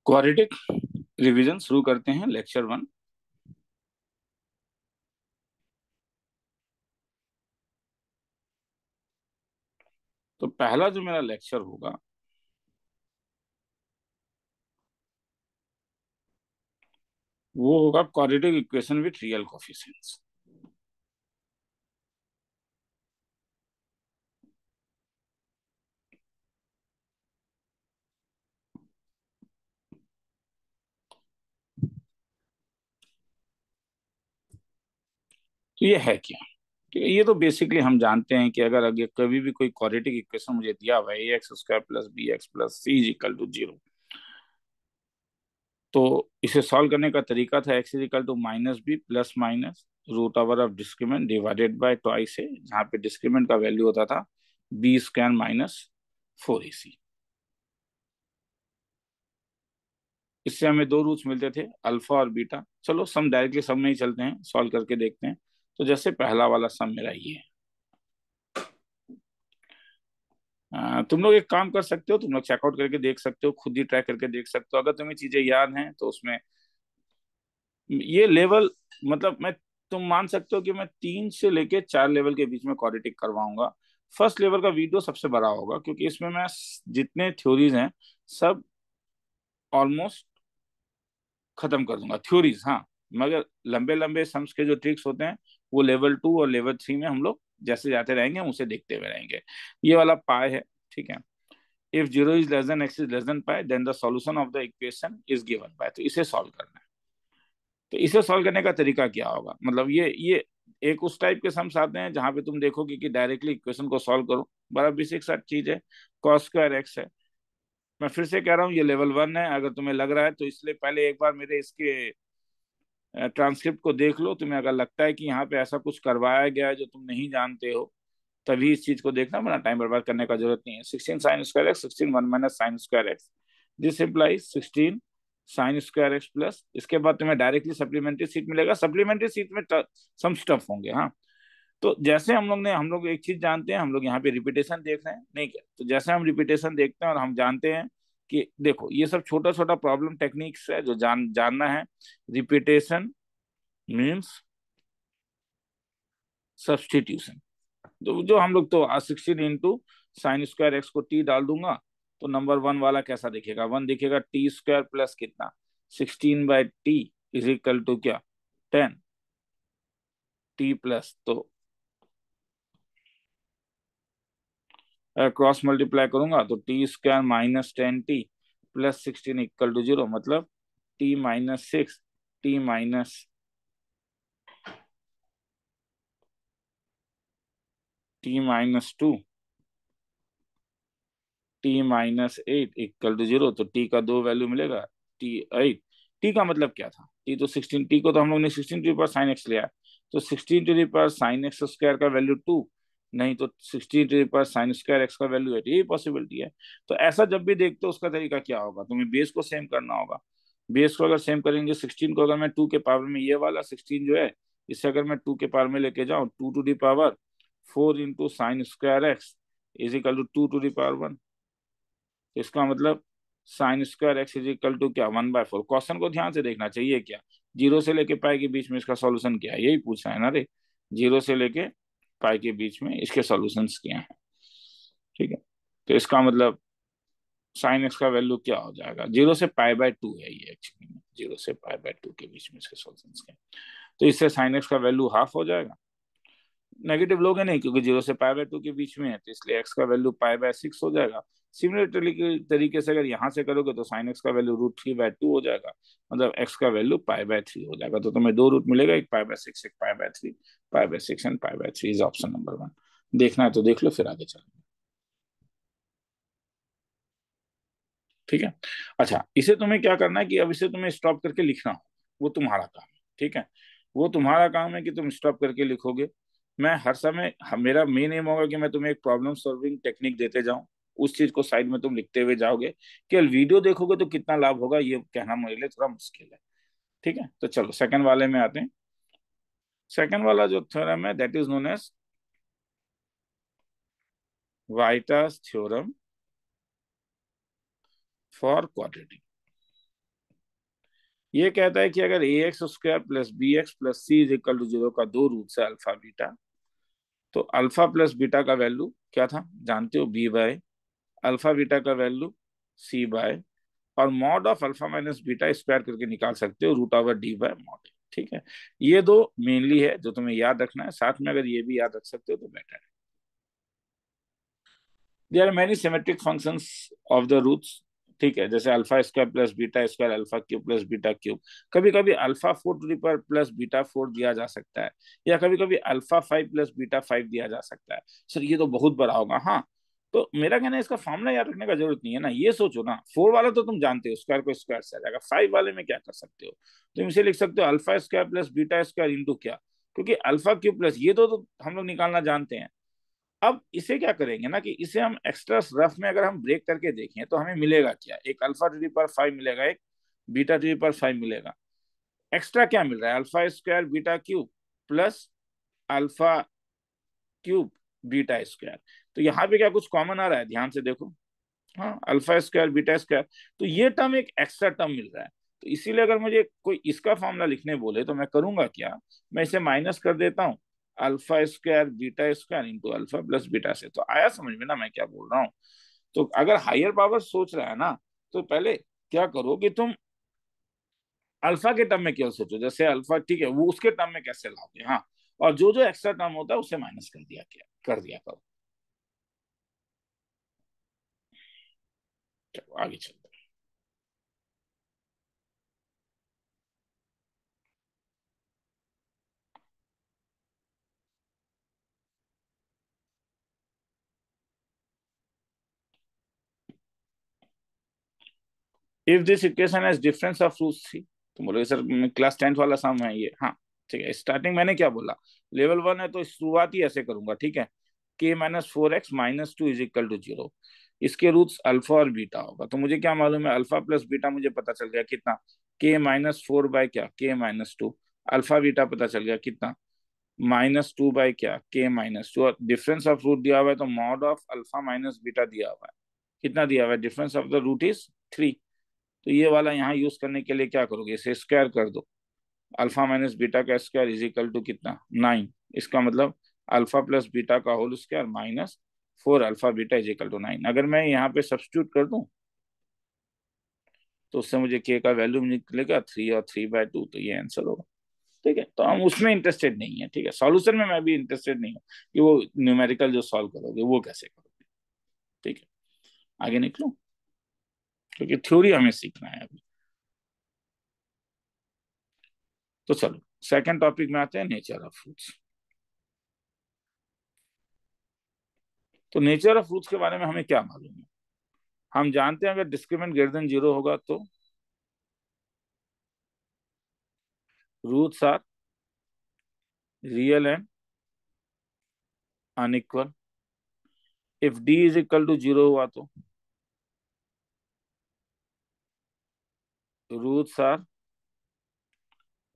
Quadratic revision शुरू करते हैं, लेक्चर 1। तो पहला जो मेरा लेक्चर होगा वो होगा quadratic equation with real coefficients. तो ये है क्या? ठीक है, ये तो बेसिकली हम जानते हैं कि अगर अगर कभी भी कोई क्वाड्रेटिक इक्वेशन मुझे दिया हुआ है, A X square plus B X plus C is equal to 0, तो इसे सॉल्व करने का तरीका था X is equal to minus B plus minus root over of discriminant divided by twice है, जहाँ पे डिस्क्रीमेंट का वैल्यू होता था बी स्क्वायर माइनस 4ac। इससे हमें दो रूट्स मिलते थे, अल्फा और बीटा। चलो सम डायरेक्टली सम में ही चलते हैं, सॉल्व करके देखते हैं। तो जैसे पहला वाला सम मेरा ये है। तुम लोग एक काम कर सकते हो, तुम लोग चेकआउट करके देख सकते हो, खुद ही ट्राई करके देख सकते हो। अगर तुम्हें चीजें याद हैं तो उसमें ये लेवल, मतलब मैं, तुम मान सकते हो कि मैं 3 से लेके 4 लेवल के बीच में क्वाड्रेटिक करवाऊंगा। फर्स्ट लेवल का वीडियो सबसे बड़ा होगा, क्योंकि इसमें मैं जितने थ्योरीज हैं सब ऑलमोस्ट खत्म कर दूंगा, थ्योरीज हाँ। मगर लंबे लंबे सम्स के जो ट्रिक्स होते हैं वो लेवल 2 और लेवल 3 में हम लोग जैसे जाते रहेंगे, हम उसे देखते हुए रहेंगे। ये वाला पाई है, ठीक है। If zero is less than x is less than pi, then the solution of the equation is given by. तो इसे सॉल्व करना है। तो इसे सॉल्व करने का तरीका क्या होगा, मतलब ये एक उस टाइप के सम्स आते हैं जहां पे तुम देखोगे कि डायरेक्टली इक्वेशन को सॉल्व करो, बड़ा बेसिक सा चीज है, कॉस स्क्वायर एक्स है। मैं फिर से कह रहा हूँ ये लेवल 1 है, अगर तुम्हें लग रहा है तो इसलिए पहले एक बार मेरे इसके ट्रांसक्रिप्ट को देख लो। तुम्हें अगर लगता है कि यहाँ पे ऐसा कुछ करवाया गया है जो तुम नहीं जानते हो, तभी इस चीज को देखना, बना टाइम बर्बाद करने का जरूरत नहीं है। 16 sin square x 16 1 - sin square x, this implies 16 sin square x plus, इसके बाद तुम्हें डायरेक्टली सप्लीमेंट्री सीट मिलेगा। सप्लीमेंट्री सीट में सम स्टफ होंगे, हाँ। तो जैसे हम लोग एक चीज जानते हैं, हम लोग यहाँ पे रिपीटेशन देख रहे हैं, नहीं क्या? तो जैसे हम रिपीटेशन देखते हैं और हम जानते हैं कि देखो ये सब छोटा छोटा प्रॉब्लम टेक्निक्स है जो जानना है। Repetition means substitution. तो जो हम लोग तो 16 × sin स्क्वायर एक्स को टी डाल दूंगा, तो नंबर 1 वाला कैसा दिखेगा? 1 दिखेगा, टी स्क्वायर प्लस कितना, 16/t इज इक्वल टू क्या, 10 टी प्लस। तो क्रॉस मल्टीप्लाई करूंगा तो t square minus 10t plus 16 equal to 0, मतलब t - 6, t - 2, t - 8 equal to 0। तो टी का दो वैल्यू मिलेगा, t 8। टी का मतलब क्या था? टी तो 16, टी को तो हम लोग ने 16 to the power sin x लिया है। तो 16 to the power sin x square का वैल्यू 2, नहीं तो 16 to the power sin square x का वैल्यू 8, यही पॉसिबिलिटी है। तो ऐसा जब भी देखते हो उसका तरीका क्या होगा, तुम्हें बेस को सेम करना होगा। बेस को अगर सेम करेंगे, 16 को अगर मैं 2 के पावर में, ये वाला 16 जो है, इसे अगर मैं 2 के पावर में लेके जाऊं, 2 to the power 4 × sin square x is equal to 2 to the power 1। इसका मतलब sin square x is equal to क्या, 1/4। क्वेश्चन को ध्यान से देखना चाहिए, क्या 0 से लेके पाई के बीच में इसका सॉल्यूशन क्या है, यही पूछा है ना रे। 0 से लेके पाई के बीच में इसके सॉल्यूशंस क्या है, ठीक है। तो इसका मतलब साइन एक्स का वैल्यू क्या हो जाएगा, 0 से π/2 है ये एक्चुअली में, 0 से π/2 के बीच में इसके सॉल्यूशंस क्या है। तो इससे साइन एक्स का वैल्यू हाफ हो जाएगा। नेगेटिव लोगे नहीं, क्योंकि 0 से π/2 के बीच में है, तो इसलिए एक्स का वैल्यू π/6 हो जाएगा। सिमिलर तरीके से अगर यहाँ से करोगे तो साइन एक्स का वैल्यू √3/2 हो जाएगा, मतलब एक्स का वैल्यू π/3 हो जाएगा। तो तुम्हें दो रूट मिलेगा, एक π/6 एक π/3। π/6 एंड π/3 इज ऑप्शन नंबर 1। देखना है तो देख लो, फिर आगे चलेंगे, ठीक है। अच्छा, इसे तुम्हें क्या करना है कि अब इसे तुम्हें स्टॉप करके लिखना हो, वो तुम्हारा काम है, ठीक है। वो तुम्हारा काम है कि तुम स्टॉप करके लिखोगे। मैं हर समय, मेरा मेन एम होगा कि मैं तुम्हें एक प्रॉब्लम सॉल्विंग टेक्निक देते जाऊं, उस चीज को साइड में तुम लिखते हुए जाओगे। केवल वीडियो देखोगे तो कितना लाभ होगा ये कहना मेरे लिए थोड़ा मुश्किल है, ठीक है। तो चलो सेकंड वाले में आते हैं। सेकंड वाला जो थ्योरम है that is known as Vieta's theorem for quadratic. ये कहता है कि अगर A X square plus B X plus C is equal to zero का दो रूट है अल्फा बीटा, तो अल्फा प्लस बीटा का वैल्यू क्या था जानते हो, बी बाय अल्फा बीटा का वैल्यू सी बाय, और mod of alpha minus beta square करके निकाल सकते हो root over D by mod. ठीक है, ये दो मेनली है जो तुम्हें याद रखना है, साथ में अगर ये भी याद रख सकते हो तो बेटर है। There are many symmetric functions of the roots. ठीक है, जैसे alpha square plus beta square alpha cube plus beta cube, कभी कभी alpha four to the power plus beta four दिया जा सकता है, या कभी कभी alpha five plus beta five दिया जा सकता है। सर ये तो बहुत बड़ा होगा, हाँ, तो मेरा कहना है इसका फॉर्मूला याद रखने का जरूरत नहीं है ना। ये सोचो ना, फोर वाला तो तुम जानते हो स्क्वायर को स्क्वायर से आ जाएगा, फाइव वाले में क्या कर सकते हो, तुम इसे लिख सकते हो alpha square plus beta square into क्या, क्योंकि अल्फा क्यूब प्लस ये तो हम लोग निकालना जानते हैं। अब इसे क्या करेंगे ना कि इसे हम एक्स्ट्रा रफ में अगर हम ब्रेक करके देखें तो हमें मिलेगा क्या, एक alpha to the power five मिलेगा, एक beta to the power five मिलेगा। एक्स्ट्रा क्या मिल रहा है, alpha square beta cube plus alpha cube beta square. तो यहाँ पे क्या कुछ कॉमन आ रहा है, ध्यान से देखो, हाँ अल्फा स्क्वायर बीटा स्क्वायर, तो ये टर्म एक एक्स्ट्रा टर्म मिल रहा है। तो इसीलिए अगर मुझे कोई इसका फॉर्मूला लिखने बोले तो मैं करूंगा क्या, मैं इसे माइनस कर देता हूँ alpha square beta square into alpha plus beta से। तो आया समझ में ना मैं क्या बोल रहा हूँ। तो अगर हायर पावर सोच रहा है ना, तो पहले क्या करो कि तुम अल्फा के टर्म में केवल सोचो, जैसे अल्फा ठीक है वो उसके टर्म में कैसे लाओगे, हाँ, और जो जो एक्स्ट्रा टर्म होता है उसे माइनस कर दिया, क्या कर दिया करो। चलो आगे चलते हैं। If this equation has difference of root three, तो बोलोगे सर क्लास टेंथ वाला सम है ये, हाँ ठीक है। स्टार्टिंग मैंने क्या बोला, लेवल वन है तो शुरुआत ही ऐसे करूंगा, ठीक है, k minus four x minus two is equal to zero, इसके रूट्स अल्फा और बीटा होगा। तो मुझे क्या मालूम है, अल्फा प्लस बीटा मुझे पता चल गया कितना, के माइनस फोर बाय क्या, k minus to, alpha beta पता चल गया कितना, माइनस टू बाय क्या, के माइनस टू, और डिफरेंस ऑफ रूट दिया हुआ है तो mod of alpha minus beta दिया हुआ है, कितना दिया हुआ है, difference of the root is three. तो ये वाला यहाँ यूज करने के लिए क्या करोगे, इसे स्क्वायर कर दो, अल्फा माइनस बीटा का स्क्वायर इज इक्वल टू कितना, नाइन, इसका मतलब अल्फा प्लस बीटा का whole square minus four alpha beta is equal to nine. अगर मैं यहाँ पे सब्स्टिट्यूट कर दूं तो उससे मुझे के का वैल्यू निकलेगा थ्री और थ्री बाय टू, तो ये आंसर होगा। ठीक है, तो हम उसमें इंटरेस्टेड नहीं है, ठीक है, सॉल्यूशन में मैं भी इंटरेस्टेड नहीं हूँ कि वो न्यूमेरिकल जो सॉल्व करोगे वो कैसे करोगे। ठीक है, आगे निकलो, क्योंकि थ्योरी हमें सीखना है अभी। तो चलो सेकंड टॉपिक में आते हैं, नेचर ऑफ फ्रूट्स। तो नेचर ऑफ फ्रूट्स के बारे में हमें क्या मालूम है, हम जानते हैं अगर डिस्क्रिमिनेंट ग्रेटर देन जीरो होगा तो roots are real and unequal. If D is equal to zero हुआ तो roots are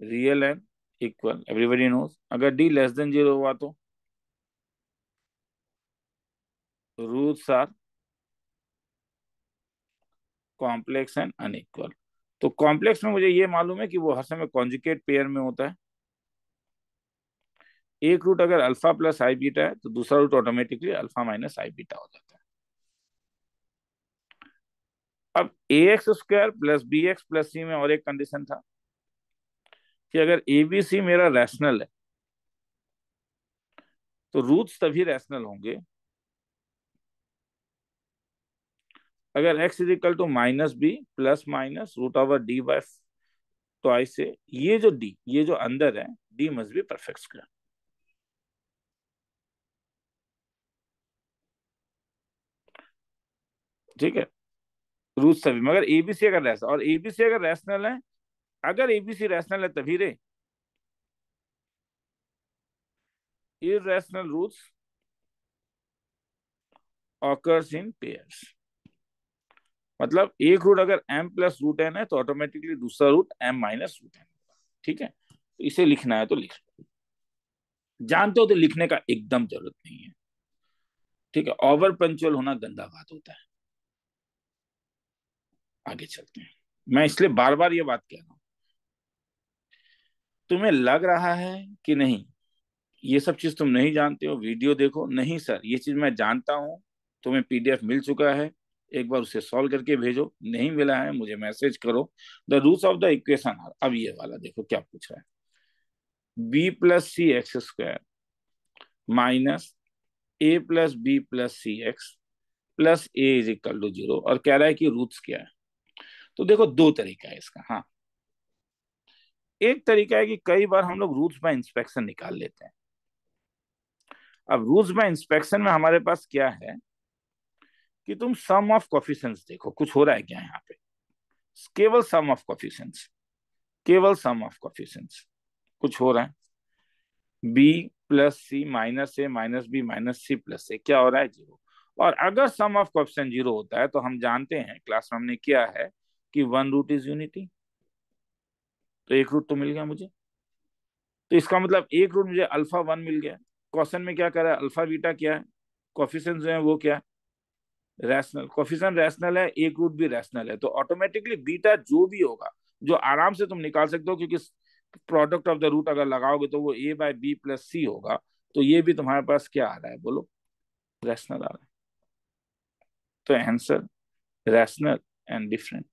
real and equal, everybody knows. अगर डी लेस देन जीरो हुआ तो roots are complex and unequal. तो complex में मुझे ये मालूम है कि वो हर समय कॉन्जुगेट पेयर में होता है। एक रूट अगर अल्फा प्लस आई बीटा है तो दूसरा root automatically alpha minus I beta हो जाता है। अब A X square plus B X plus C में और एक कंडीशन था कि अगर ए बी सी मेरा रैशनल है तो रूट्स तभी रैशनल होंगे अगर x is equal to minus B plus minus root over D by twice से, ये जो डी ये जो अंदर है D must be perfect square. ठीक है, रूट सभी मगर एबीसी अगर रैशनल, और एबीसी अगर रैशनल है, अगर एबीसी रैशनल है तभी रे irrational roots occurs in pairs। मतलब एक रूट अगर m प्लस रूट एन है तो ऑटोमेटिकली दूसरा root m minus root n होगा। ठीक है, तो इसे लिखना है तो लिख लो, जानते हो तो लिखने का एकदम जरूरत नहीं है। ठीक है, ओवर पंचुअल होना गंदा बात होता है। आगे चलते हैं, मैं इसलिए बार बार ये बात कह रहा हूँ तुम्हें लग रहा है कि नहीं ये सब चीज तुम नहीं जानते हो, वीडियो देखो, नहीं सर ये चीज मैं जानता हूँ, तुम्हें पीडीएफ मिल चुका है, एक बार उसे सॉल्व करके भेजो, नहीं मिला है मुझे मैसेज करो। The roots of the equation. अब ये वाला देखो क्या पूछा है, b+c x² minus a+b+c x plus a = 0, और कह रहा है कि रूट्स क्या है। तो देखो दो तरीका है इसका। हाँ, एक तरीका है कि कई बार हम लोग रूट्स बाय इंस्पेक्शन निकाल लेते हैं। अब रूट्स बाय इंस्पेक्शन में हमारे पास क्या है कि तुम सम ऑफ कोफिशिएंट्स देखो, कुछ हो रहा है क्या यहाँ पे, केवल सम ऑफ कोफिशिएंट्स, केवल सम ऑफ कोफिशिएंट्स कुछ हो रहा है। b+c-a - b - b - c+a क्या हो रहा है, 0। और अगर सम ऑफ कोफिशिएंट 0 होता है तो हम जानते हैं क्लास में हमने किया है कि वन रूट इज यूनिटी, तो एक रूट तो मिल गया मुझे। तो इसका मतलब एक रूट मुझे अल्फा 1 मिल गया। क्वेश्चन में क्या कर रहा है, अल्फा बीटा क्या है, कोफिशिएंट जो है वो क्या, रैशनल। कोफिशिएंट रैशनल है, एक रूट भी रैशनल है, तो ऑटोमेटिकली बीटा जो भी होगा, जो आराम से तुम निकाल सकते हो, क्योंकि प्रोडक्ट ऑफ द रूट अगर लगाओगे तो वो a/b+c होगा। तो ये भी तुम्हारे पास क्या आ रहा है बोलो, रैशनल आ रहा है। तो आंसर रैशनल एंड डिफरेंट।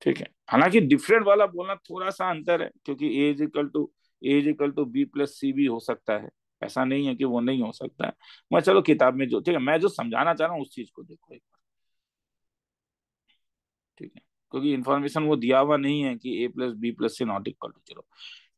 ठीक है, हालांकि डिफरेंट वाला बोलना थोड़ा सा अंतर है, क्योंकि a = b+c भी हो सकता है, ऐसा नहीं है कि वो नहीं हो सकता है। मैं चलो किताब में जो, ठीक है, मैं जो समझाना चाह रहा हूँ उस चीज को देखो एक बार। ठीक है, क्योंकि इंफॉर्मेशन वो दिया हुआ नहीं है कि a+b+c ≠ 0।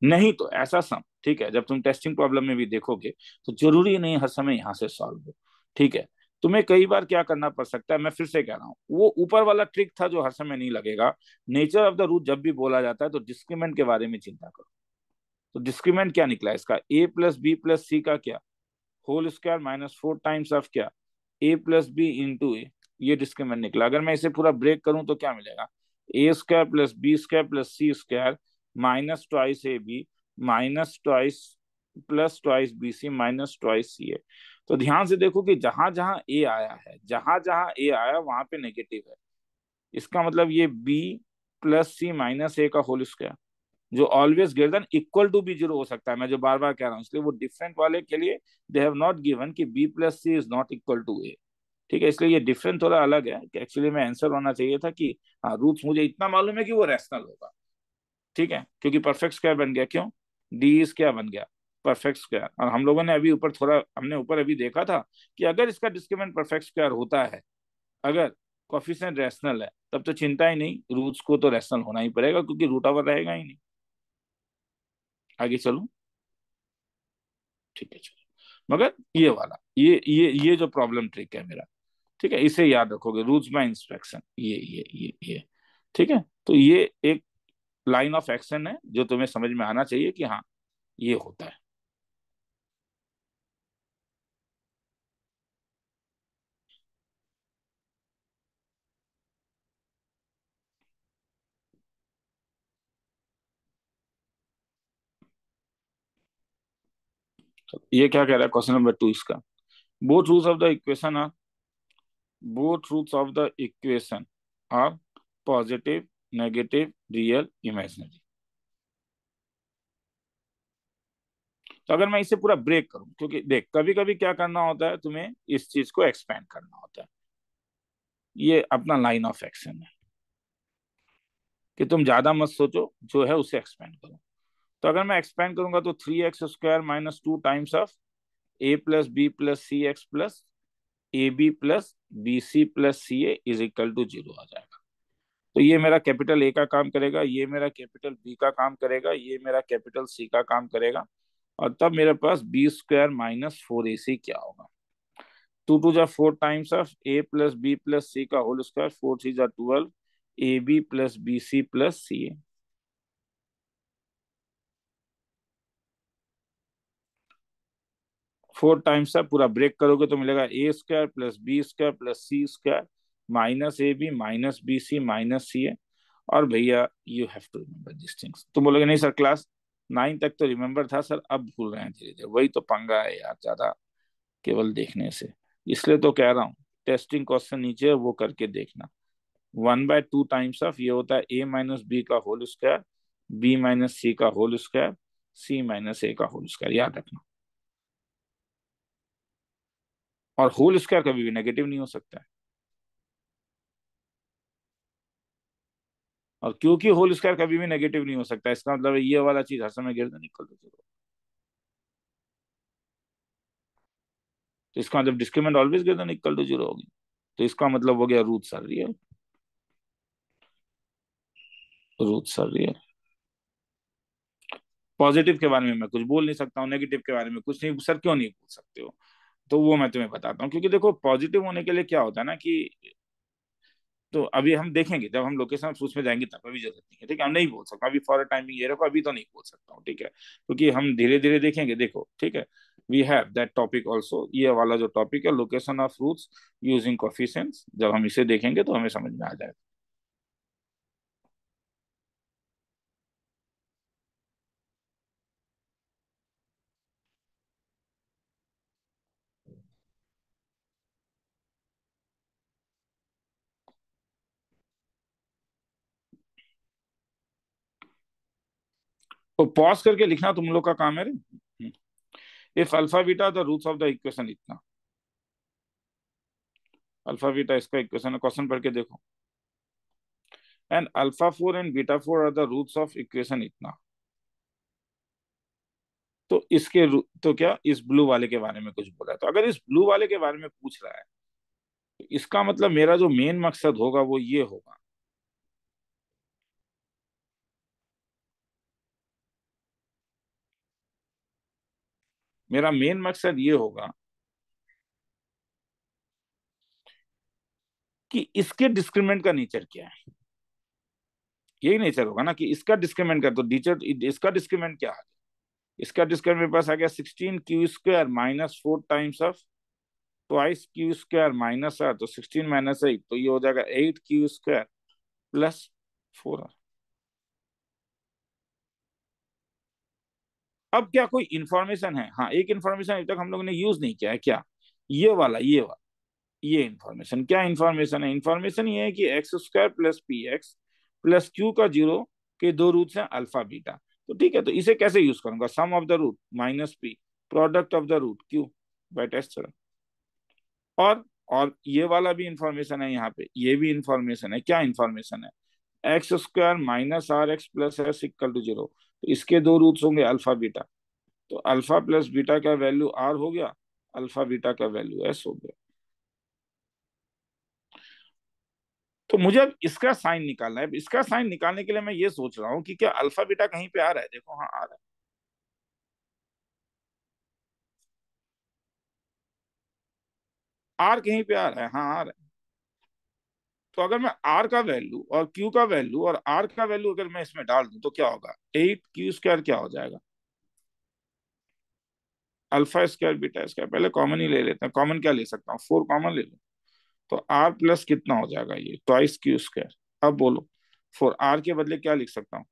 नहीं तो ऐसा सम, ठीक है, जब तुम टेस्टिंग प्रॉब्लम में भी देखोगे तो जरूरी नहीं हर समय यहाँ से सॉल्व हो। ठीक है, तुम्हें कई बार क्या करना पड़ सकता है, मैं फिर से कह रहा हूँ, वो ऊपर वाला ट्रिक था जो हर समय नहीं लगेगा। नेचर ऑफ द रूट जब भी बोला जाता है तो डिस्क्रीमेंट के बारे में चिंता करो। तो डिस्क्रीमेंट क्या निकला इसका, a+b+c का क्या, होल स्क्वायर -4 टाइम्स ऑफ क्या, a+b × a। ये डिस्क्रीमेंट निकला। अगर मैं इसे पूरा ब्रेक करूं तो क्या मिलेगा, a² + b² + c² -2ab -2 +2bc -2ca। तो ध्यान से देखो कि जहां जहां ए आया है, जहां जहां ए आया वहां पे नेगेटिव है। इसका मतलब ये b+c - a का होल स्क्वायर, जो always greater than equal to भी 0 हो सकता है, मैं जो बार बार कह रहा हूँ, इसलिए वो डिफरेंट वाले के लिए दे हैव नॉट गिवन कि b+c is not equal to a। ठीक है, इसलिए ये डिफरेंट थोड़ा अलग है कि एक्चुअली में आंसर होना चाहिए था कि हाँ रूट्स मुझे इतना मालूम है कि वो रैशनल होगा। ठीक है, क्योंकि परफेक्ट स्क्वायर बन गया, क्यों, डी इज क्या बन गया, परफेक्ट स्क्वायर। और हम लोगों ने अभी ऊपर थोड़ा, हमने ऊपर अभी देखा था कि अगर इसका डिस्क्रिमिनेंट परफेक्ट स्क्वायर होता है, अगर कोफिशिएंट रैशनल है, तब तो चिंता ही नहीं, रूट्स को तो रैशनल होना ही पड़ेगा, क्योंकि रूट ओवर रहेगा ही नहीं। आगे चलो। ठीक है चलो, मगर ये वाला, ये जो प्रॉब्लम ट्रिक है मेरा, ठीक है, इसे याद रखोगे, रूल्स बाय इंस्पेक्शन, ये। ठीक है, तो ये एक लाइन ऑफ एक्शन है जो तुम्हें समझ में आना चाहिए कि हाँ ये होता है। तो ये क्या कह रहा है क्वेश्चन नंबर 2 इसका, both roots of the equation are, both roots of the equation are positive, negative, real, imaginary. तो अगर मैं इसे पूरा ब्रेक करूं, क्योंकि देख कभी कभी क्या करना होता है, तुम्हें इस चीज को एक्सपेंड करना होता है, ये अपना लाइन ऑफ एक्शन है कि तुम ज्यादा मत सोचो, जो है उसे एक्सपेंड करो। तो अगर मैं एक्सपेंड करूंगा तो 3x² -2 times of a+b+c x plus ab+bc+ca = 0 आ जाएगा। तो ये मेरा कैपिटल ए का काम करेगा, ये मेरा कैपिटल बी का काम करेगा, ये मेरा कैपिटल सी का काम करेगा, और तब मेरे पास b² -4ac क्या होगा, 2 × 4 टाइम्स ऑफ a+b+c का होल स्क्वायर, 4 × 3 = 12 ab+bc+ca। 4 टाइम्स है, पूरा ब्रेक करोगे तो मिलेगा a² + b² + c² -ab - bc - ca। और भैया you have to remember this things. तुम बोलोगे नहीं सर क्लास 9 तक तो रिमेम्बर था सर, अब भूल रहे हैं धीरे धीरे, वही तो पंगा है यार, ज्यादा केवल देखने से। इसलिए तो कह रहा हूँ टेस्टिंग क्वेश्चन नीचे है वो करके देखना, 1/2 टाइम्स ऑफ ये होता है a-b का होल स्क्वायर, b-c का होल स्क्वायर, c-a का होल स्क्वायर, याद रखना। और होल स्क्वायर कभी भी नेगेटिव नहीं हो सकता है, और क्योंकि होल स्क्वायर कभी भी नेगेटिव नहीं हो सकता, इसका मतलब है ये वाला चीज हर समय गिर इक्वल टू जीरो। तो इसका मतलब discriminant always greater equal to zero होगी। तो इसका मतलब हो गया roots are real, roots are real. Positive के बारे में मैं कुछ बोल नहीं सकता हूँ, नेगेटिव के बारे में कुछ नहीं। सर क्यों नहीं बोल सकते हो? तो वो मैं तुम्हें बताता हूँ। क्योंकि देखो पॉजिटिव होने के लिए क्या होता है ना कि, तो अभी हम देखेंगे जब हम लोकेशन ऑफ ट्रूथ में जाएंगे तब, अभी जरूरत नहीं है, ठीक है। हम नहीं बोल सकता अभी, फॉर टाइमिंग ये रखो, अभी तो नहीं बोल सकता हूँ, ठीक है, क्योंकि हम धीरे धीरे देखेंगे। देखो ठीक है, we have that topic also, ये वाला जो टॉपिक है location of roots using coefficients, जब हम इसे देखेंगे तो हमें समझ में आ जाएगा। तो पॉज करके लिखना तुम लोग का काम है रे। If alpha beta the roots of the equation इतना, अल्फा बीटा इसका इक्वेशन है, क्वेश्चन पढ़ के देखो। And alpha four and beta four are the roots of equation इतना। तो तो क्या इस ब्लू वाले के बारे में कुछ बोला है? तो अगर इस ब्लू वाले के बारे में पूछ रहा है, तो इसका मतलब मेरा जो मेन मकसद होगा वो ये होगा, मेरा मेन मकसद ये होगा कि इसके डिस्क्रिमिनेंट का नेचर क्या है। यही नेचर होगा ना कि इसका डिस्क्रिमिनेंट का, तो टीचर इसका डिस्क्रिमिनेंट क्या है? इसका डिस्क्रिमिनेंट मेरे पास आ गया 16 Q square -4 times of twice Q square -r, तो 16 - 8, तो ये हो जाएगा 8 क्यू स्क्वायर +4r। अब क्या कोई इंफॉर्मेशन है? हाँ, एक इंफॉर्मेशन अभी तक हम लोगों ने यूज नहीं किया है, क्या? ये वाला ये इंफॉर्मेशन, क्या इंफॉर्मेशन है? इंफॉर्मेशन ये है कि x² + px + q का 0 के दो रूट्स हैं अल्फा बीटा। तो ठीक है, तो इसे कैसे यूज करूंगा? Sum of the root -p, product of the root q by test theorem. और ये वाला भी इंफॉर्मेशन है, यहाँ पे ये भी इंफॉर्मेशन है। क्या इंफॉर्मेशन है? x² - rx + s = 0, तो इसके दो रूट्स होंगे अल्फा बीटा। तो अल्फा प्लस बीटा का वैल्यू r हो गया, अल्फा बीटा का वैल्यू s हो गया। तो मुझे अब इसका साइन निकालना है। इसका साइन निकालने के लिए मैं ये सोच रहा हूँ कि क्या अल्फा बीटा कहीं पे आ रहा है? देखो, हाँ आ रहा है। आर कहीं पे आ रहा है, हाँ आ रहा है। तो अगर मैं आर का वैल्यू और क्यू का वैल्यू और आर का वैल्यू अगर मैं इसमें डाल दूं तो क्या होगा? 8 क्यू स्क्वायर क्या हो जाएगा? Alpha square beta square. पहले कॉमन ही ले लेते हैं। कॉमन क्या ले सकता हूँ? 4 कॉमन ले लो। तो आर प्लस कितना हो जाएगा? ये ट्वाइस क्यू स्क्वायर। अब बोलो, 4 r के बदले क्या लिख सकता हूँ?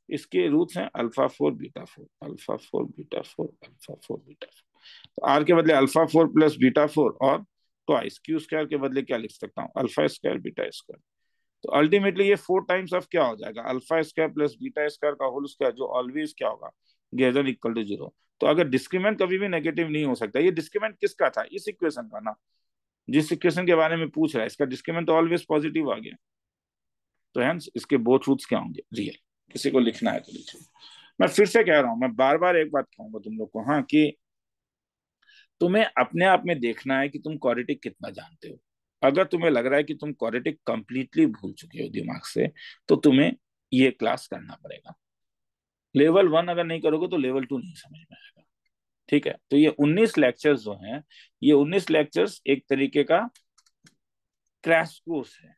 इसके रूट्स हैं alpha 4 beta 4, alpha 4 beta 4, alpha 4 beta 4। तो आर के बदले अल्फा 4 + बीटा 4 और ट्वाइस क्यू स्क्वायर के बदले क्या लिख सकता हूँ? Alpha square beta square. तो अल्टीमेटली ये 4 टाइम्स ऑफ क्या हो जाएगा? Alpha square plus beta square का होल स्क्वायर, जो ऑलवेज क्या होगा? Greater equal to zero. तो अगर डिस्क्रीमेंट कभी भी नेगेटिव नहीं हो सकता। ये डिस्क्रीमेंट किसका था? इस इक्वेशन का ना, जिस इक्वेशन के बारे में पूछ रहा है, इसका डिस्क्रीमेंट तो ऑलवेज पॉजिटिव आ गया। तो हेंस इसके बोथ रूट्स क्या होंगे? रियल। किसी को लिखना है तो लिखिए। मैं फिर से कह रहा हूं, मैं बार बार एक बात कहूंगा तुम लोग को, हाँ, कि तुम्हें अपने आप में देखना है कि तुम क्वाड्रेटिक कितना जानते हो। अगर तुम्हें लग रहा है कि तुम क्वाड्रेटिक कंप्लीटली भूल चुके हो दिमाग से, तो तुम्हें ये क्लास करना पड़ेगा। लेवल 1 अगर नहीं करोगे तो लेवल 2 नहीं समझ में आएगा। ठीक है, तो ये 19 लेक्चर्स जो हैं, ये 19 लेक्चर्स एक तरीके का क्रैश कोर्स है,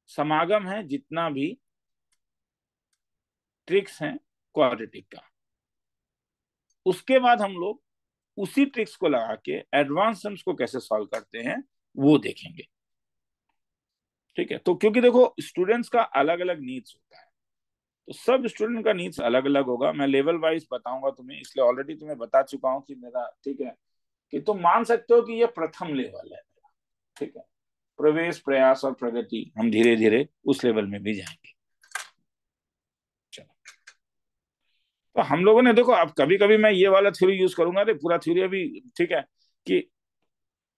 समागम है जितना भी ट्रिक्स हैं क्वाड्रेटिक का। उसके बाद हम लोग उसी ट्रिक्स को लगा के एडवांस सम्स को कैसे सॉल्व करते हैं वो देखेंगे। ठीक है, तो क्योंकि देखो स्टूडेंट्स का अलग अलग नीड्स होता है, तो सब स्टूडेंट का नीड्स अलग अलग होगा। मैं लेवल वाइज बताऊंगा तुम्हें, इसलिए ऑलरेडी तुम्हें बता चुका हूं कि मेरा, ठीक है, कि तुम मान सकते हो कि ये प्रथम लेवल है। ठीक है, प्रवेश, प्रयास और प्रगति, हम धीरे धीरे उस लेवल में भी जाएंगे। चलो, तो हम लोगों ने देखो, अब कभी कभी मैं ये वाला थ्योरी यूज करूंगा, अरे पूरा थ्योरी अभी, ठीक है, कि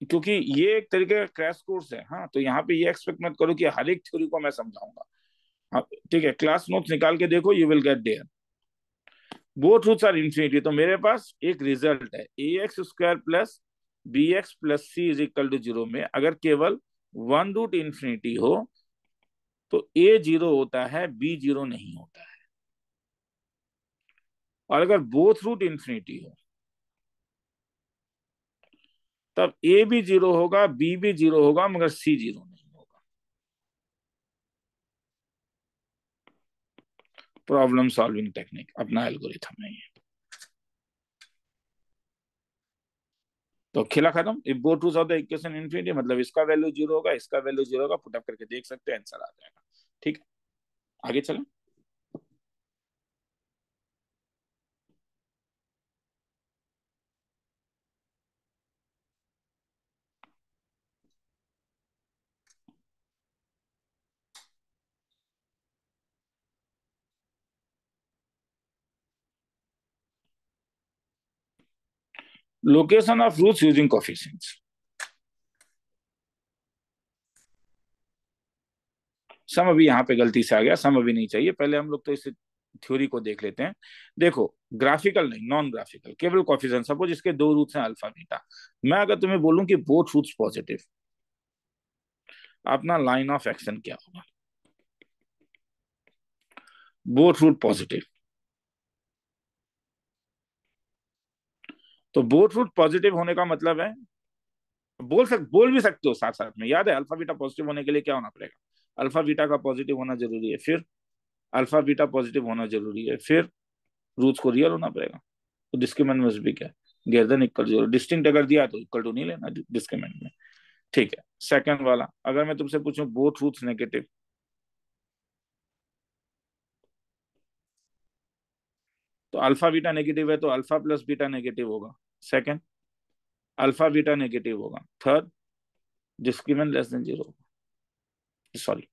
क्योंकि ये एक तरीके का क्रैश कोर्स है, हाँ, तो यहाँ पे ये एक्सपेक्ट मत करो कि हर एक थ्योरी को मैं समझाऊंगा। हाँ, ठीक है, क्लास नोट्स निकाल के देखो, you will get there. Both roots are infinity, तो मेरे पास एक रिजल्ट है, A X square plus B X plus C is equal to zero में अगर केवल वन रूट इन्फिनिटी हो तो ए जीरो होता है, बी जीरो नहीं होता है। और अगर बोथ रूट इन्फिनिटी हो तब ए भी जीरो होगा, बी भी जीरो होगा, मगर सी जीरो नहीं होगा। प्रॉब्लम सॉल्विंग टेक्निक, अपना एल्गोरिथम है ये। तो खेला खत्म। If both roots of the equation infinity, मतलब इसका वैल्यू जीरो होगा, इसका वैल्यू जीरो होगा, पुट अप करके देख सकते हैं, आंसर आ जाएगा। ठीक है, आगे चलें। Location of roots using coefficients. Sum अभी यहाँ पे गलती से आ गया, सम अभी नहीं चाहिए, पहले हम लोग तो इस थ्योरी को देख लेते हैं। देखो, ग्राफिकल नहीं, नॉन ग्राफिकल, केवल कोफिशिएंट। सपोज इसके दो रूट्स हैं अल्फा बीटा, मैं अगर तुम्हें बोलूं कि बोथ रूट्स पॉजिटिव, अपना लाइन ऑफ एक्शन क्या होगा? बोथ रूट पॉजिटिव, तो बोथ रूट पॉजिटिव होने का मतलब है, बोल भी सकते हो साथ साथ में, याद है अल्फा बीटा पॉजिटिव होने के लिए क्या होना पड़ेगा? अल्फा बीटा का पॉजिटिव होना जरूरी है, फिर अल्फा बीटा पॉजिटिव होना जरूरी है, फिर रूट्स को रियल होना पड़ेगा। तो डिस्क्रिमिनेंट मस्ट भी क्या, greater than equal zero. Distinct अगर दिया तो इक्वल टू नहीं लेना डिस्क्रिमिनेंट में। ठीक है, सेकंड वाला, अगर मैं तुमसे पूछूं बोथ रूट्स नेगेटिव, तो अल्फा बीटा नेगेटिव है तो अल्फा प्लस बीटा नेगेटिव होगा। सेकंड, अल्फा बीटा नेगेटिव होगा। Third, discriminant less than zero, sorry,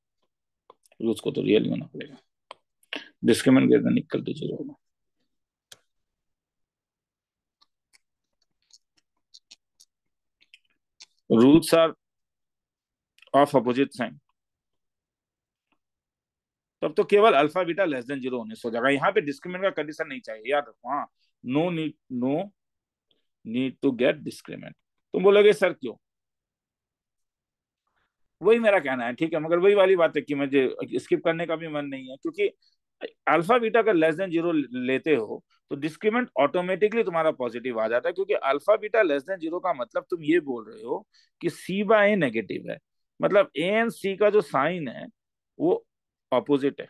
roots को तो रियल ही होना पड़ेगा, discriminant greater than equal to zero होगा। Roots are of opposite sign, तब तो केवल alpha beta less than zero होने से हो जाएगा। यहाँ पे डिस्क्रिमिनेंट का कंडीशन नहीं चाहिए, याद रखो, हाँ, no need to get discriminant. तुम बोलोगे सर क्यों? वही मेरा कहना है, ठीक है, मगर वही वाली बात है कि मुझे स्किप करने का भी मन नहीं है, क्योंकि अल्फा बीटा का लेस देन जीरो लेते हो तो डिस्क्रिमिनेंट ऑटोमेटिकली तुम्हारा पॉजिटिव आ जाता है, क्योंकि alpha beta less than zero का मतलब तुम ये बोल रहे हो कि सी बाय ए नेगेटिव है, मतलब ए एंड सी का जो साइन है वो ऑपोजिट है।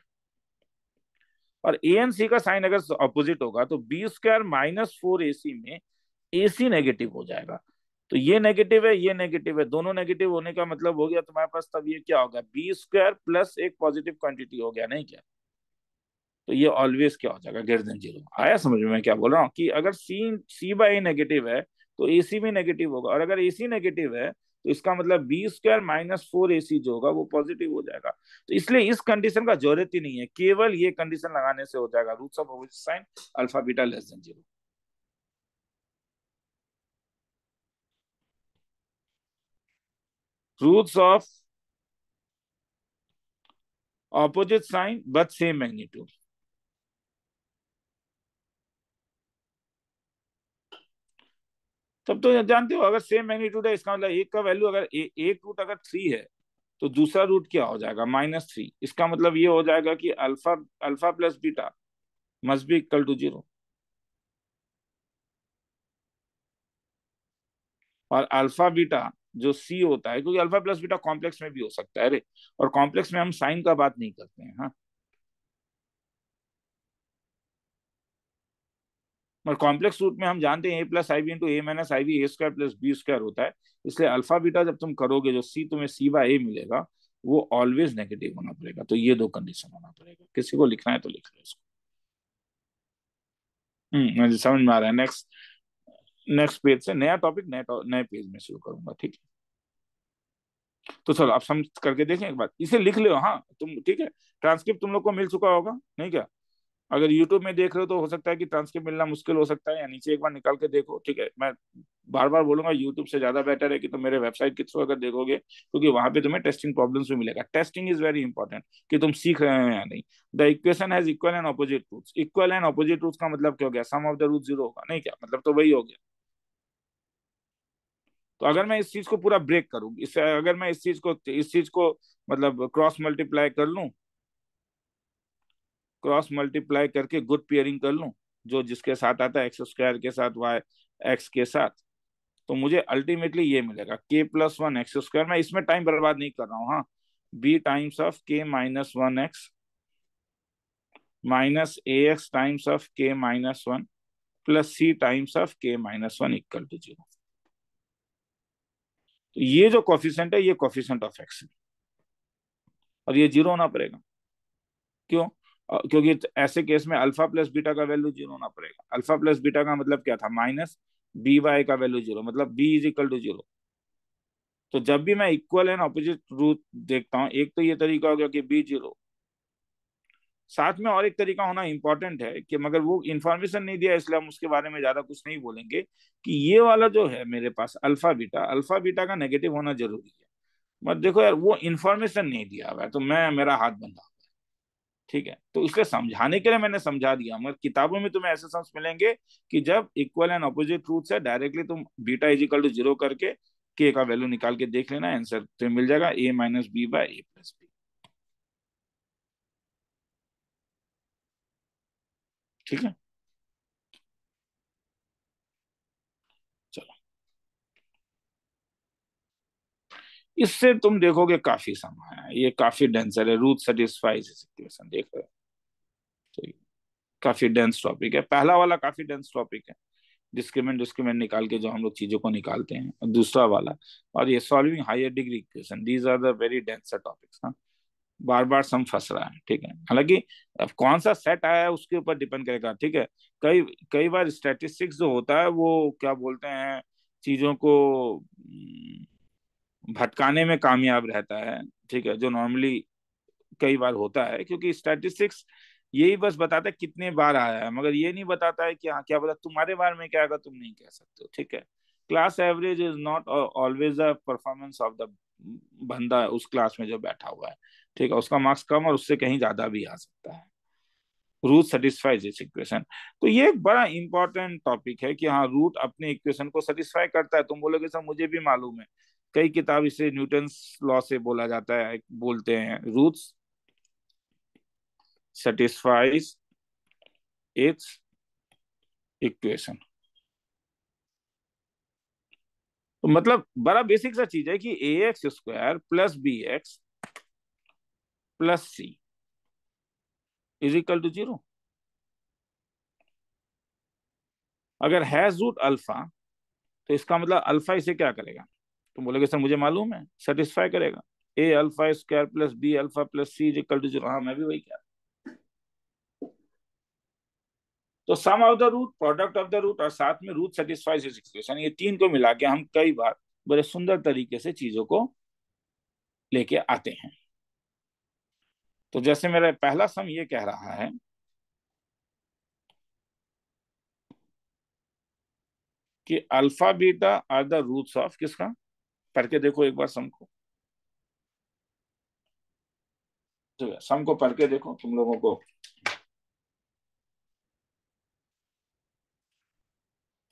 और ए एन सी का साइन अगर अपोजिट होगा तो बी स्क्वायर माइनस फोर ए सी में ए सी नेगेटिव हो जाएगा। तो ये नेगेटिव है, ये नेगेटिव है, दोनों नेगेटिव होने का मतलब हो गया तुम्हारे पास, तब ये क्या होगा, बी स्क्वायर प्लस एक पॉजिटिव क्वांटिटी हो गया, नहीं क्या? तो ये ऑलवेज क्या हो जाएगा, ग्रेटर देन जीरो। आया समझ में मैं क्या बोल रहा हूँ, कि अगर सी बाई ए नेगेटिव है तो ए सी भी नेगेटिव होगा, और अगर ए सी नेगेटिव है तो इसका मतलब बी स्क्वायर माइनस फोर ए सी जो होगा वो पॉजिटिव हो जाएगा। तो इसलिए इस कंडीशन का जरूरत ही नहीं है, केवल ये कंडीशन लगाने से हो जाएगा, roots of opposite sign alpha beta less than zero. Roots of opposite sign but same magnitude. तब तो जानते हो, अगर सेम मैग्नीट्यूड है इसका मतलब एक का वैल्यू अगर एक रूट अगर थ्री है तो दूसरा रूट क्या हो जाएगा, माइनस थ्री। इसका मतलब ये हो जाएगा कि alpha alpha plus beta must be equal to zero. और अल्फा बीटा जो सी होता है, क्योंकि अल्फा प्लस बीटा कॉम्प्लेक्स में भी हो सकता है रे, और कॉम्प्लेक्स में हम साइन का बात नहीं करते हैं, हाँ। और कॉम्प्लेक्स रूट में हम जानते हैं ए प्लस आई बी इंटू ए माइनस आई बी ए स्क्वायर प्लस बी स्क्वायर होता है। इसलिए अल्फा बीटा जब तुम करोगे, जो सी तुम्हें सी बाय ए मिलेगा वो ऑलवेज नेगेटिव होना पड़ेगा। तो ये दो कंडीशन होना पड़ेगा, किसी को लिखना है तो लिख लो इसको। मुझे समझ में आ रहा है। नेक्स्ट नेक्स्ट पेज से नया टॉपिक, नए नए पेज में शुरू करूंगा, ठीक है। तो चलो आप समझ करके देखें एक बार, इसे लिख लो हाँ तुम, ठीक है। ट्रांसक्रिप्ट तुम लोग को मिल चुका होगा नहीं क्या? अगर यूट्यूब में देख रहे हो तो हो सकता है कि ट्रांसक्रिप्ट मिलना मुश्किल हो सकता है, या नीचे एक बार निकाल के देखो, ठीक है। मैं बार बार बोलूंगा यूट्यूब से ज्यादा बेटर है कि तुम मेरे वेबसाइट के थ्रू अगर देखोगे, क्योंकि वहां पे तुम्हें टेस्टिंग प्रॉब्लम्स भी मिलेगा। टेस्टिंग इज वेरी इंपॉर्टेंट कि तुम सीख रहे हो या नहीं। The equation has equal and opposite roots. Equal and opposite roots का मतलब क्या हो गया? Sum of the root zero होगा नहीं क्या? मतलब तो वही हो गया। तो अगर मैं इस चीज को पूरा ब्रेक करूँ, इससे अगर मैं इस चीज को मतलब क्रॉस मल्टीप्लाई कर लूं, क्रॉस मल्टीप्लाई करके गुड पेयरिंग कर लूं, जो जिसके साथ आता है एक्स स्क्वायर के साथ वाई एक्स के साथ, तो मुझे अल्टीमेटली ये मिलेगा के प्लस वन एक्स स्क्वायर। मैं इसमें टाइम बर्बाद नहीं कर रहा हूँ हाँ। B times of K minus one X minus A X times of K minus one plus C times of K minus one equal to zero. तो ये जो कॉफिशेंट है ये कॉफिशेंट ऑफ एक्स है, और ये जीरो होना पड़ेगा। क्यों? क्योंकि ऐसे केस में अल्फा प्लस बीटा का वैल्यू जीरो होना पड़ेगा। अल्फा प्लस बीटा का मतलब क्या था? माइनस बी वाई का वैल्यू जीरो, मतलब B is equal to zero. तो जब भी मैं इक्वल एंड ऑपोजिट रूट देखता हूँ, एक तो ये तरीका हो गया कि बी जीरो, साथ में और एक तरीका होना इंपॉर्टेंट है कि मगर वो इंफॉर्मेशन नहीं दिया इसलिए हम उसके बारे में ज्यादा कुछ नहीं बोलेंगे, कि ये वाला जो है मेरे पास अल्फा बीटा का नेगेटिव होना जरूरी है। मत देखो यार वो इंफॉर्मेशन नहीं दिया हुआ है तो मैं मेरा हाथ बंधा, ठीक है। तो इसलिए समझाने के लिए मैंने समझा दिया, मगर किताबों में तुम्हें ऐसे सम्स मिलेंगे कि जब इक्वल एंड ऑपोजिट रूट्स है डायरेक्टली तुम beta is equal to zero करके के का वैल्यू निकाल के देख लेना, आंसर तुम्हें मिल जाएगा ए माइनस बी बाय ए प्लस बी। ठीक है, चलो। इससे तुम देखोगे काफी समय है, ये काफी डेंसर है। रूट सेटिस्फाइज इक्वेशन देख रहे हो, तो ये काफी डेंस टॉपिक है। पहला वाला काफी डेंस टॉपिक है, डिस्क्रिमिनेंट डिस्क्रिमिनेंट निकाल के जो हम लोग चीजों को निकालते हैं, और दूसरा वाला और ये solving higher degree equation, these are the very denser topics. हाँ, बार बार सम फंस रहा है, ठीक है। हालांकि अब कौन सा सेट आया है उसके ऊपर डिपेंड करेगा, ठीक है। कई कई बार स्टैटिस्टिक्स जो होता है वो क्या बोलते हैं, चीजों को भटकाने में कामयाब रहता है, ठीक है, जो नॉर्मली कई बार होता है, क्योंकि स्टैटिस्टिक्स यही बस बताता है कितने बार आया है, मगर ये नहीं बताता है कि हाँ क्या बता तुम्हारे बारे में क्या आएगा तुम नहीं कह सकते हो, ठीक है। Class average is not always a performance of the बंदा उस क्लास में जो बैठा हुआ है, ठीक है। उसका मार्क्स कम और उससे कहीं ज्यादा भी आ सकता है। Root satisfies this equation. तो ये एक बड़ा इंपॉर्टेंट टॉपिक है कि हाँ रूट अपने इक्वेशन को सेटिस्फाई करता है। तुम बोलोगे सर मुझे भी मालूम है, कई किताब इसे न्यूटन्स लॉ से बोला जाता है, बोलते हैं रूट्स satisfies its इक्वेशन। तो मतलब बड़ा बेसिक सा चीज है कि A X square plus B X plus C is equal to zero. अगर हैज रूट अल्फा तो इसका मतलब अल्फा इसे क्या करेगा? तुम बोलोगे सर मुझे मालूम है, सेटिस्फाई करेगा। A alpha square plus B alpha plus C is equal to zero. हाँ मैं भी वही कह रहा हूं। तो sum of the root, product of the root और साथ में रूट सेटिस्फाइज इस इक्वेशन, ये तीन को मिला के हम कई बार बड़े सुंदर तरीके से चीजों को लेके आते हैं। तो जैसे मेरा पहला सम ये कह रहा है कि alpha beta are the roots of किसका, पढ़ के देखो एक बार सम को, जो है सम को पढ़ के देखो तुम लोगों को।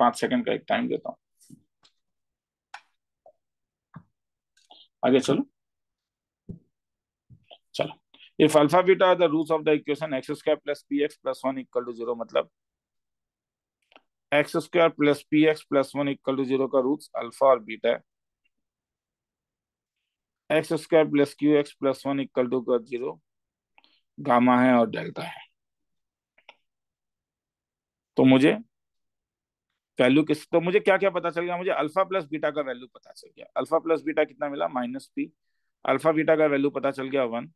5 सेकंड का एक टाइम देता हूँ, आगे चलो। चलो, if alpha beta are the roots of the equation X square plus P X plus one equal to zero, मतलब X square plus P X plus one equal to zero का roots alpha और beta है। X square plus Q X plus one equal to का zero gamma है और delta है। तो मुझे वैल्यू किस, तो मुझे क्या क्या पता चल गया? मुझे अल्फा प्लस बीटा का वैल्यू पता चल गया। अल्फा प्लस बीटा कितना मिला? Minus P. अल्फा बीटा का वैल्यू पता चल गया 1।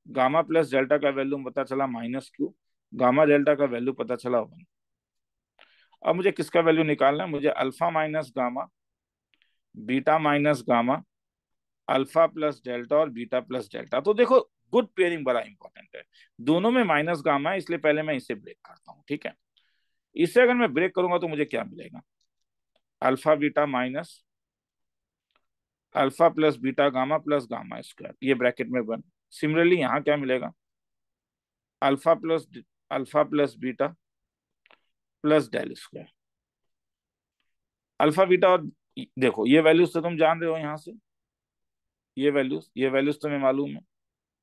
गामा प्लस डेल्टा का वैल्यू पता चला माइनस क्यू। गामा डेल्टा का वैल्यू पता चला 1। अब मुझे किसका वैल्यू निकालना है? मुझे alpha minus gamma, beta minus gamma alpha plus delta और बीटा प्लस डेल्टा। तो देखो गुड पेयरिंग बड़ा इंपॉर्टेंट है, दोनों में माइनस गामा है, इसलिए पहले मैं इसे ब्रेक करता हूँ, ठीक है। इसे अगर मैं ब्रेक करूंगा तो मुझे क्या मिलेगा, alpha beta minus alpha plus beta gamma plus gamma square, ये ब्रैकेट में बन। सिमिलरली यहाँ क्या मिलेगा, alpha plus beta plus del square, alpha beta और देखो ये वैल्यूज तो तुम जान रहे हो यहाँ से, ये वैल्यूज तुम्हें मालूम है,